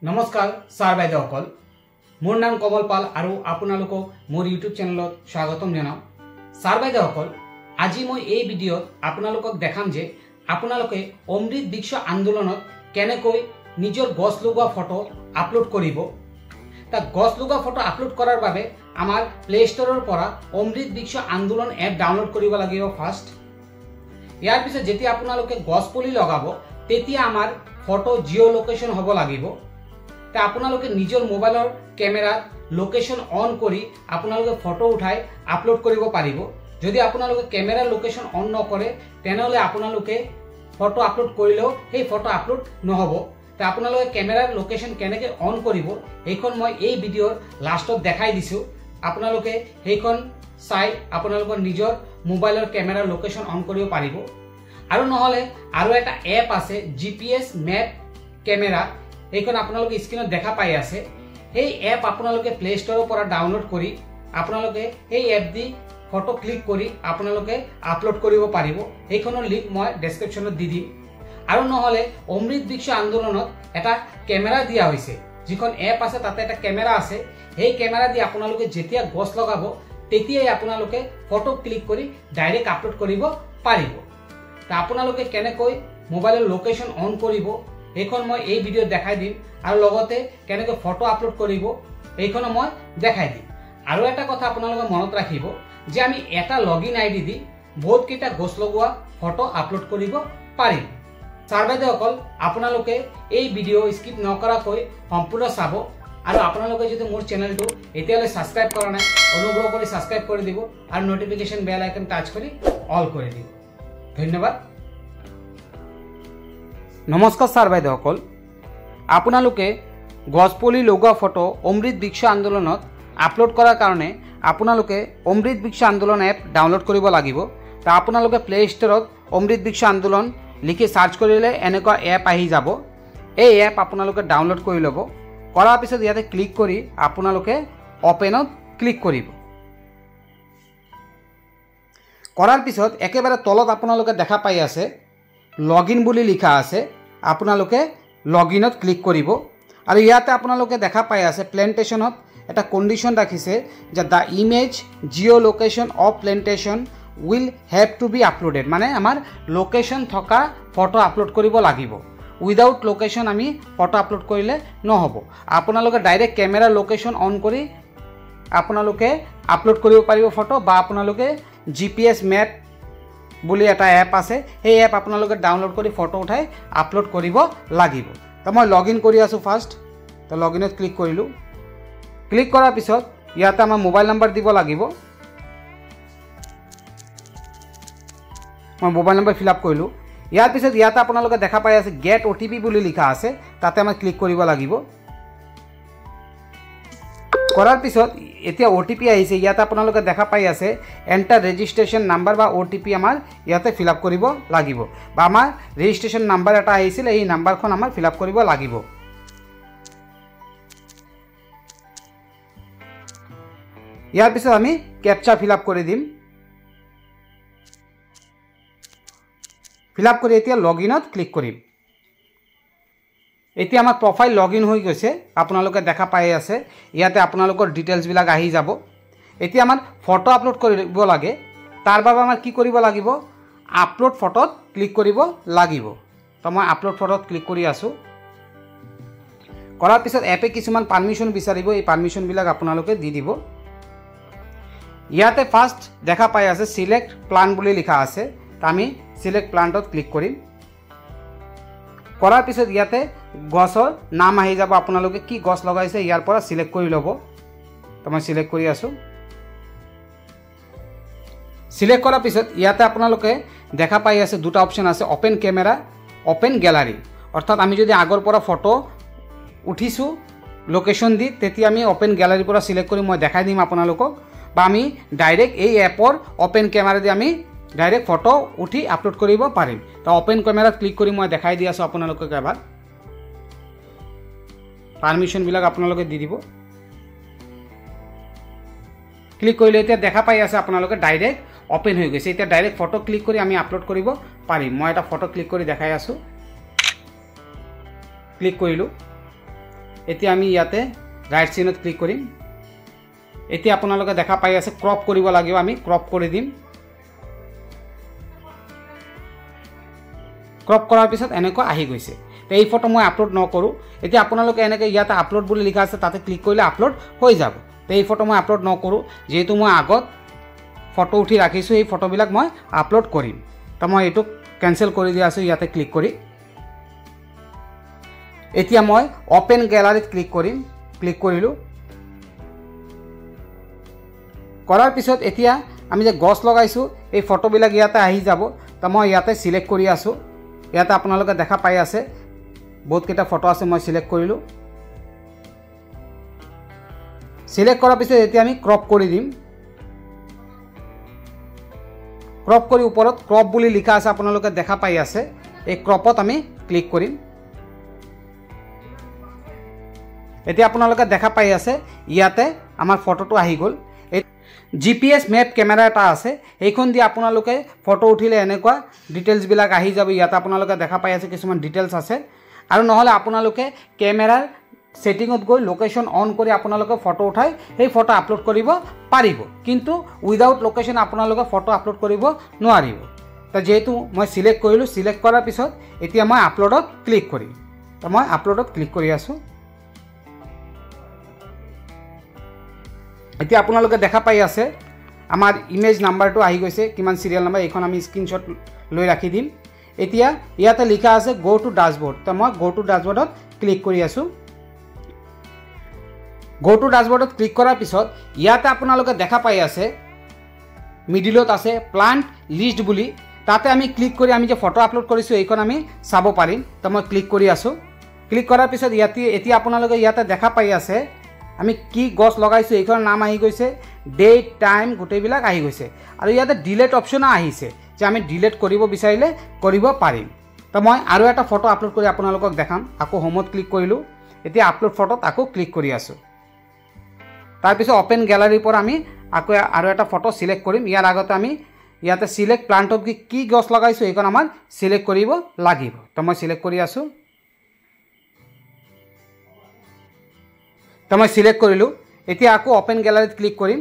नमस्कार सार বাইদেউসকল मोर नाम कमल पाल और आपनालोকক मोर यूट्यूब चैनल स्वागतम जानाओ। सार বাইদেউসকল আজি मैं এই ভিডিওত आपनालोকক देखाम जे आपनालोके अमृत वृक्ष आंदोलनत केनेকৈ निजर गछ लगोৱা फटो आपलोड करिब। ता गछ लगोৱা फटो आपलोड करार बारे आमार प्ले स्टोरर परा अमृत वृक्ष आंदोलन एप डाउनलोड करिब লাগিব फार्स्ट। यार पिছত जेति आपनालोके गछ पुली लगाब तेतिया आमार फटो जिओ लोकेशन हब লাগিব। ता आपनालोके निजर मोबाइलर कैमेरा लोकेशन ऑन करी आपनालोके फटो उठाई आपलोड करिब पारिब। यदि आपनालोके कैमेरा लोकेशन ऑन नकरे तेनहले आपनालोके फटो आपलोड करिलेও সেই फटो आपलोड নহব। ता आपनालोके कैमेरा लोकेशन केनेके ऑन करिब এইখন মই এই ভিডিওৰ লাষ্টত দেখাই দিছো। आपनालोके সেইখন চাই आपनालोকৰ নিজৰ মোবাইলৰ कैमेरा लोकेशन ऑन करिব पारिब। আৰু নহলে আৰু এটা এপ আছে जीपीएस मैप कैमेरा এইখন আপোনালোকে স্ক্ৰিনত দেখা পাই আছে। এই এপ আপোনালোকে প্লে ষ্টৰৰ পৰা ডাউনলোড কৰি আপোনালোকে এই এপ দি ফটো ক্লিক কৰি আপোনালোকে আপলোড কৰিব পাৰিব। এইখনৰ লিংক মই ডেসক্ৰিপচনত দি দিম। আৰু নহলে অমৃত বৃক্ষ আন্দোলনত এটা ক্যামেৰা দিয়া হৈছে, যিখন এপ আছে তাতে এটা ক্যামেৰা আছে। এই ক্যামেৰা দি আপোনালোকে যেতিয়া গছ লগাব তেতিয়াই আপোনালোকে ফটো ক্লিক কৰি ডাইৰেক্ট আপলোড কৰিব পাৰিব। তা আপোনালোকে কেনেকৈ মোবাইলৰ লোকেশন অন কৰিব এইখন মই এই ভিডিও দেখাই দিম আৰু লগতে কেনেকৈ ফটো আপলোড কৰিব এইখনো মই দেখাই দিম। আৰু এটা কথা আপোনালোকে মনত ৰাখিব যে আমি এটা লগইন আইডি দি বহুত কিটা গছ লগোৱা ফটো আপলোড কৰিব পাৰিম। সাৰ বাইদেউসকল আপোনালোকে এই ভিডিও স্কিপ নকৰাকৈ সম্পূৰ্ণ চাব। আৰু আপোনালোকে যদি মোৰ চেনেলটো এতিয়ালৈ সাবস্ক্ৰাইব কৰা নাই অনুগ্ৰহ কৰি সাবস্ক্ৰাইব কৰি দিব আৰু নোটিফিকেশন বেল আইকন টাচ কৰি অল কৰি দিব। ধন্যবাদ। नमस्कार सार বাইদেউসকল आपनालोके गछपुली लगोৱা फटो अमृत वृक्ष आंदोलनत आपलोड करार कारणे आपनालोके अमृत वृक्ष आंदोलन एप डाउनलोड करिब লাগিব। ता आपनालोके प्ले स्टोरत अमृत वृक्ष आंदोलन लिखि सार्च करिले एनेका एप आहि যাব। এই एप आपनालोके डाउनलोड करि लब। करार पिছত ইয়াতে क्लिक करि आपनालोके ओपेनत क्लिक करिब। करार पिছত एकेबारे तলত आपनालोके দেখা पाइ আছে লগইন বুলি লিখা আছে। आपनालोके লগইনত क्लिक करिब और ইয়াতে आपनालोके দেখা पाइ আছে প্লেন্টেশনত এটা কন্ডিশন ৰাখিছে যে the image geo location of plantation will have to be uploaded, মানে আমার লোকেশন থকা ফটো আপলোড কৰিব লাগিব। উইদাউট লোকেশন আমি ফটো আপলোড কৰিলে নহব। आपनालोके ডাইৰেক্ট ক্যামেৰা লোকেশন অন কৰি आपनालोके আপলোড কৰিব পাৰিব ফটো, বা आपनालोके जीपीएस मैप বুলি এটা এপ আছে সেই এপ আপোনালোকে ডাউনলোড কৰি ফটো উঠাই আপলোড কৰিব লাগিব। তো মই লগইন কৰি আছো ফাৰ্স্ট। তো লগইনত ক্লিক কৰিলো। ক্লিক কৰাৰ পিছত ইয়াতে আমাৰ মোবাইল নাম্বাৰ দিব লাগিব। মই মোবাইল নাম্বাৰ ফিল আপ কৰিলো। ইয়াৰ পিছত ইয়াতে আপোনালোকে দেখা পাই আছে গেট ওটিপি বুলি লিখা আছে, তাতে আমাৰ ক্লিক কৰিব লাগিব। কৰাৰ পিছত এতিয়া ওটিপি আহিছে। ইয়াতে আপোনালোকে দেখা পাই আছে এন্টাৰ ৰেজিস্ট্ৰেশন নাম্বাৰ বা ওটিপি আমাৰ ইয়াতে ফিল আপ কৰিব লাগিব, বা আমাৰ ৰেজিস্ট্ৰেশন নাম্বাৰ এটা আহিছিল এই নাম্বাৰখন আমাৰ ফিল আপ কৰিব লাগিব। ইয়াৰ পিছত আমি ক্যাপচা ফিল আপ কৰি দিম। ফিল আপ কৰি এতিয়া লগইনত ক্লিক কৰিম। এতিয়া আমাৰ প্ৰফাইল লগইন হৈ গৈছে, আপোনালোকে দেখা পাই আছে ইয়াতে আপোনালোকৰ ডিটেইলছ বিলাক আহি যাব। এতিয়া আমাৰ ফটো আপলোড কৰিব লাগে, তাৰ বাবে আমাৰ কি কৰিব লাগিব আপলোড ফটোত ক্লিক কৰিব লাগিব। তো মই আপলোড ফটোত ক্লিক কৰি আছো। কৰাৰ পিছত এপে কিছুমান পাৰমিশন বিচাৰিব, এই পাৰমিশন বিলাক আপোনালোকে দি দিব। ইয়াতে ফাৰ্স্ট দেখা পাই আছে সিলেক্ট প্লান বুলি লিখা আছে, তো আমি সিলেক্ট প্লানটত ক্লিক কৰিম। কৰাৰ পিছত ইয়াতে গছৰ নাম আহি যাব, আপোনালোকে কি গছ লগাইছে ইয়াৰ পৰা সিলেক্ট কৰি ল'ব। তো মই সিলেক্ট কৰি আছো। সিলেক্ট কৰাৰ পিছত ইয়াতে আপোনালোকে দেখা পাই আছে দুটা অপশন আছে, ওপেন ক্যামেৰা, ওপেন গ্যালাৰি। অৰ্থাৎ আমি যদি আগৰ পৰা ফটো উঠিছো লোকেশন দি তেতিয়া আমি ওপেন গ্যালাৰিৰ পৰা সিলেক্ট কৰি মই দেখাই দিম আপোনালোকক, বা আমি ডাইৰেক্ট এই এপৰ ওপেন ক্যামেৰা দি আমি ডাইৰেক্ট ফটো উঠি আপলোড কৰিব পাৰিম। তো ওপেন ক্যামেৰাত ক্লিক কৰি মই দেখাই দি আছো আপোনালোকক। এবাৰ পাৰমিশন বিলাক আপোনালোকে দি দিব। ক্লিক কৰিলে এতিয়া দেখা পাই আছে আপোনালোকে ডাইৰেক্ট ওপেন হৈ গৈছে। এতিয়া ডাইৰেক্ট ফটো ক্লিক কৰি আমি আপলোড কৰিব পাৰিম। মই এটা ফটো ক্লিক কৰি দেখাই আছো। ক্লিক কৰিলো। এতিয়া আমি ইয়াতে ৰাইট চিনত ক্লিক কৰিম। এতিয়া আপোনালোকে দেখা পাই আছে ক্ৰপ কৰিব লাগিব, আমি ক্ৰপ কৰি দিম। ক্ৰপ কৰাৰ পিছত এনেকৈ আহি গৈছে। তো এই ফটো মই আপলোড নকৰোঁ। এতিয়া আপোনালোকে এনেকৈ ইয়াতে আপলোড বুলি লিখা আছে, তাতে ক্লিক কৰিলে আপলোড হৈ যাব। তো এই ফটো মই আপলোড নকৰোঁ, যিহেতু মই আগত ফটো উঠি ৰাখিছোঁ, এই ফটোবিলাক মই আপলোড কৰিম। তো মই এইটো কেনচেল কৰি দিয়া আছোঁ ইয়াতে ক্লিক কৰি। এতিয়া মই অপেন গেলাৰীত ক্লিক কৰিম। ক্লিক কৰিলোঁ। কৰাৰ পিছত এতিয়া আমি যে গছ লগাইছোঁ এই ফটোবিলাক ইয়াতে আহি যাব। তো মই ইয়াতে সিলেক্ট কৰি আছোঁ। ইয়াতে আপোনালোকে দেখা পাই আছে বহুতকেইটা ফটো আছে, মই সিলেক্ট কৰিলোঁ। সিলেক্ট কৰাৰ পিছত এতিয়া আমি ক্ৰপ কৰি দিম। ক্ৰপ কৰি ওপৰত ক্ৰপ বুলি লিখা আছে, আপোনালোকে দেখা পাই আছে। এই ক্ৰপত আমি ক্লিক কৰিম। এতিয়া আপোনালোকে দেখা পাই আছে ইয়াতে আমাৰ ফটোটো আহি গ'ল। GPS মেপ কেমেৰা এটা আছে, এইখন দি আপোনালোকে ফটো উঠিলে এনেকুৱা ডিটেইলছবিলাক আহি যাব। ইয়াতে আপোনালোকে দেখা পাই আছে কিছুমান ডিটেইলছ আছে। আৰু নহ'লে আপোনালোকে কেমেৰাৰ সেটিঙত গৈ লোকেশ্যন অন কৰি আপোনালোকে ফটো উঠাই সেই ফটো আপলোড কৰিব পাৰিব, কিন্তু উইদাউট লোকেশ্যন আপোনালোকে ফটো আপলোড কৰিব নোৱাৰিব। তো যেহেতু মই সিলেক্ট কৰিলোঁ, সিলেক্ট কৰাৰ পিছত এতিয়া মই আপলোডত ক্লিক কৰিম। তো মই আপলোডত ক্লিক কৰি আছোঁ। এতিয়া আপোনালোকে দেখা পাই আছে আমাৰ ইমেজ নাম্বাৰটো আহি গৈছে, কিমান সিৰিয়াল নাম্বাৰ, এইখন আমি স্ক্ৰীনশ্বট লৈ ৰাখি দিম। এতিয়া ইয়াতে লিখা আছে গো টু ডাছবৰ্ড। তো মই গো টু ডাছবৰ্ডত ক্লিক কৰি আছোঁ। গো টু ডাছবৰ্ডত ক্লিক কৰাৰ পিছত ইয়াতে আপোনালোকে দেখা পাই আছে মিডিলত আছে প্লান্ট লিষ্ট বুলি, তাতে আমি ক্লিক কৰি আমি যে ফটো আপলোড কৰিছোঁ এইখন আমি চাব পাৰিম। তো মই ক্লিক কৰি আছোঁ। ক্লিক কৰাৰ পিছত এতিয়া আপোনালোকে ইয়াতে দেখা পাই আছে আমি কি গছ লগাইছোঁ এইখনৰ নাম আহি গৈছে, ডেট টাইম গোটেইবিলাক আহি গৈছে। আৰু ইয়াতে ডিলেট অপশ্যনো আহিছে যে আমি ডিলেট কৰিব বিচাৰিলে কৰিব পাৰিম। তো মই আৰু এটা ফটো আপলোড কৰি আপোনালোকক দেখাম। আকৌ হোমত ক্লিক কৰিলোঁ। এতিয়া আপলোড ফটোত আকৌ ক্লিক কৰি আছোঁ। তাৰপিছত অপেন গেলাৰীৰ পৰা আমি আকৌ আৰু এটা ফটো সিলেক্ট কৰিম। ইয়াৰ আগতে আমি ইয়াতে সিলেক্ট প্লান্টত কি গছ লগাইছোঁ এইখন আমাৰ সিলেক্ট কৰিব লাগিব। তো মই সিলেক্ট কৰি আছোঁ। তো মই সিলেক্ট কৰিলোঁ। এতিয়া আকৌ অপেন গেলাৰীত ক্লিক কৰিম।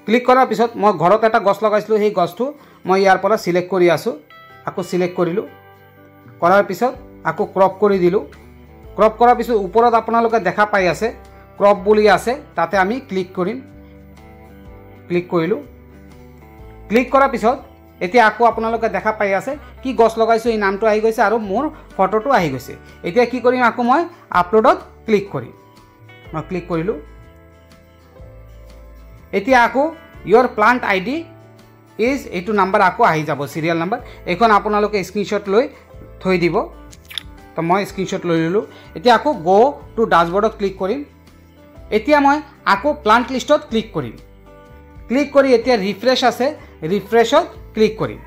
ক্লিক কৰাৰ পিছত মই ঘৰত এটা গছ লগাইছিলোঁ, সেই গছটো মই ইয়াৰ পৰা সিলেক্ট কৰি আছোঁ। আকৌ সিলেক্ট কৰিলোঁ। কৰাৰ পিছত আকৌ ক্ৰপ কৰি দিলোঁ। ক্ৰপ কৰাৰ পিছত ওপৰত আপোনালোকে দেখা পাই আছে ক্ৰপ বুলি আছে, তাতে আমি ক্লিক কৰিম। ক্লিক কৰিলোঁ। ক্লিক কৰাৰ পিছত এতিয়া আকৌ আপোনালোকে দেখা পাই আছে কি গছ লগাইছোঁ এই নামটো আহি গৈছে আৰু মোৰ ফটোটো আহি গৈছে। এতিয়া কি কৰিম, আকৌ মই আপলোডত ক্লিক কৰিম। মই ক্লিক কৰিলোঁ। এতিয়া আকৌ ইয়ৰ প্লান্ট আইডি ইজ এইটো নাম্বাৰ আকৌ আহি যাব, সিৰিয়াল নাম্বাৰ। এইখন আপোনালোকে স্ক্ৰীনশ্বট লৈ থৈ দিব। তো মই স্ক্ৰীনশ্বট লৈ ল'লোঁ। এতিয়া আকৌ গো টু ডাছবৰ্ডত ক্লিক কৰিম। এতিয়া মই আকৌ প্লান্ট লিষ্টত ক্লিক কৰিম। ক্লিক কৰি এতিয়া ৰিফ্ৰেছ আছে, ৰিফ্ৰেছত ক্লিক কৰিম।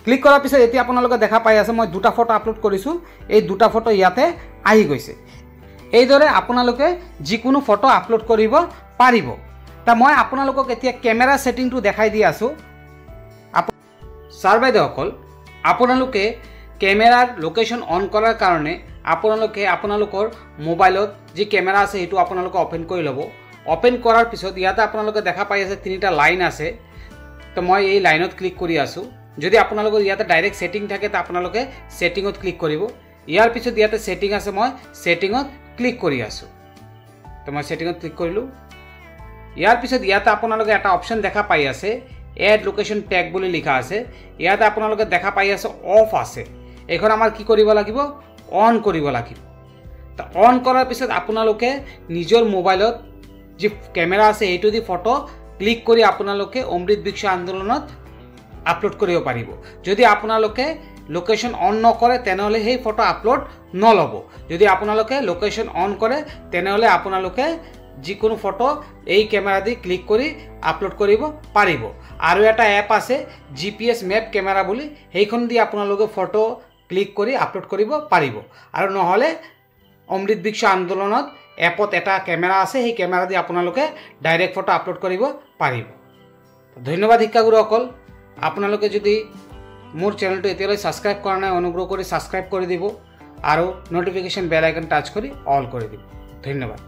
ক্লিক কৰাৰ পিছত এতিয়া আপোনালোকে দেখা পাই আছে মই দুটা ফটো আপলোড কৰিছোঁ, এই দুটা ফটো ইয়াতে আহি গৈছে। এইদৰে আপোনালোকে যিকোনো ফটো আপলোড কৰিব পাৰিব। তা মই আপোনালোকক এতিয়া কেমেৰা সেটিংটো দেখাই দি আছোঁ। ছাৰ বাইদেউসকল, আপোনালোকে কেমেৰাৰ লোকেশ্যন অন কৰাৰ কাৰণে আপোনালোকে আপোনালোকৰ মোবাইলত যি কেমেৰা আছে সেইটো আপোনালোকে অপেন কৰি ল'ব। অপেন কৰাৰ পিছত ইয়াতে আপোনালোকে দেখা পাই আছে তিনিটা লাইন আছে। তো মই এই লাইনত ক্লিক কৰি আছোঁ। যদি আপোনালোকৰ ইয়াতে ডাইৰেক্ট সেটিং থাকে তো আপোনালোকে সেটিঙত ক্লিক কৰিব। ইয়াৰ পিছত ইয়াতে সেটিং আছে, মই সেটিঙত ক্লিক কৰি আছোঁ। তো মই সেটিঙত ক্লিক কৰিলোঁ। ইয়াৰ পিছত ইয়াতে আপোনালোকে এটা অপশ্যন দেখা পাই আছে এড লোকেশ্যন টেগ বুলি লিখা আছে। ইয়াতে আপোনালোকে দেখা পাই আছে অফ আছে, এইখন আমাৰ কি কৰিব লাগিব, অন কৰিব লাগিব। তো অন কৰাৰ পিছত আপোনালোকে নিজৰ মোবাইলত যি কেমেৰা আছে সেইটো দি ফটো ক্লিক কৰি আপোনালোকে অমৃত বৃক্ষ আন্দোলনত আপলোড কৰিব পাৰিব। যদি আপোনালোকে লোকেশ্যন অন নকৰে তেনেহ'লে সেই ফটো আপলোড নল'ব। যদি আপোনালোকে লোকেশ্যন অন কৰে তেনেহ'লে আপোনালোকে যিকোনো ফটো এই কেমেৰা দি ক্লিক কৰি আপলোড কৰিব পাৰিব। আৰু এটা এপ আছে GPS মেপ কেমেৰা বুলি, সেইখন দি আপোনালোকে ফটো ক্লিক কৰি আপলোড কৰিব পাৰিব। আৰু নহ'লে অমৃত বৃক্ষ আন্দোলনত এপত এটা কেমেৰা আছে, সেই কেমেৰা দি আপোনালোকে ডাইৰেক্ট ফটো আপলোড কৰিব পাৰিব। ধন্যবাদ শিক্ষাগুৰুসকল। আপোনালোকে যদি মোৰ চেনেলটো এতিয়ালৈ ছাবস্ক্ৰাইব কৰা নাই অনুগ্ৰহ কৰি ছাবস্ক্ৰাইব কৰি দিব আৰু ন'টিফিকেশ্যন বেল আইকন টাচ কৰি অল কৰি দিব। ধন্যবাদ।